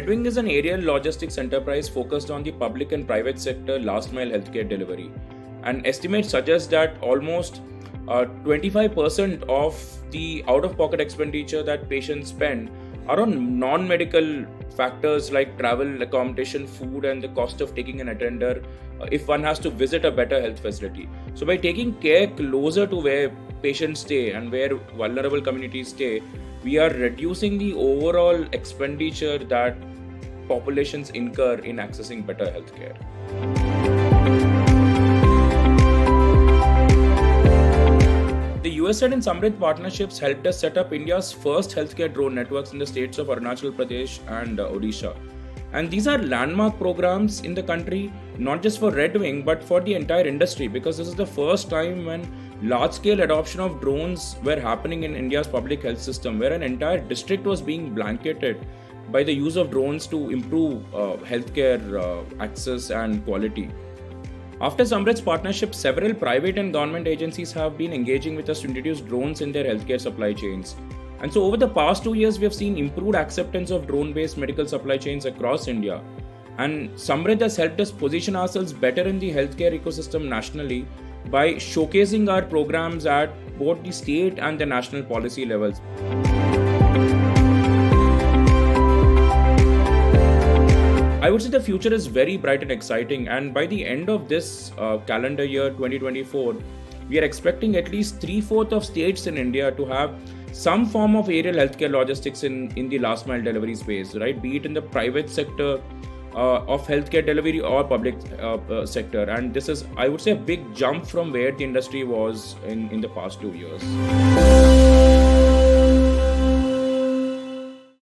Redwing is an aerial logistics enterprise focused on the public and private sector last mile healthcare delivery. And estimates suggest that almost 25% of the out of pocket expenditure that patients spend are on non medical factors like travel, accommodation, food, and the cost of taking an attender if one has to visit a better health facility. So, by taking care closer to where patients stay and where vulnerable communities stay, we are reducing the overall expenditure that populations incur in accessing better healthcare. The USAID and SAMRIDH partnerships helped us set up India's first healthcare drone networks in the states of Arunachal Pradesh and Odisha. And these are landmark programs in the country, not just for Redwing, but for the entire industry, because this is the first time when large-scale adoption of drones were happening in India's public health system, where an entire district was being blanketed by the use of drones to improve healthcare access and quality. After SAMRIDH's partnership, several private and government agencies have been engaging with us to introduce drones in their healthcare supply chains. And so over the past 2 years, we have seen improved acceptance of drone-based medical supply chains across India. And SAMRIDH has helped us position ourselves better in the healthcare ecosystem nationally by showcasing our programs at both the state and the national policy levels. I would say the future is very bright and exciting, and by the end of this calendar year 2024, we are expecting at least 3/4 of states in India to have some form of aerial healthcare logistics in the last mile delivery space, right? Be it in the private sector of healthcare delivery or public sector. And this is, I would say, a big jump from where the industry was in the past 2 years.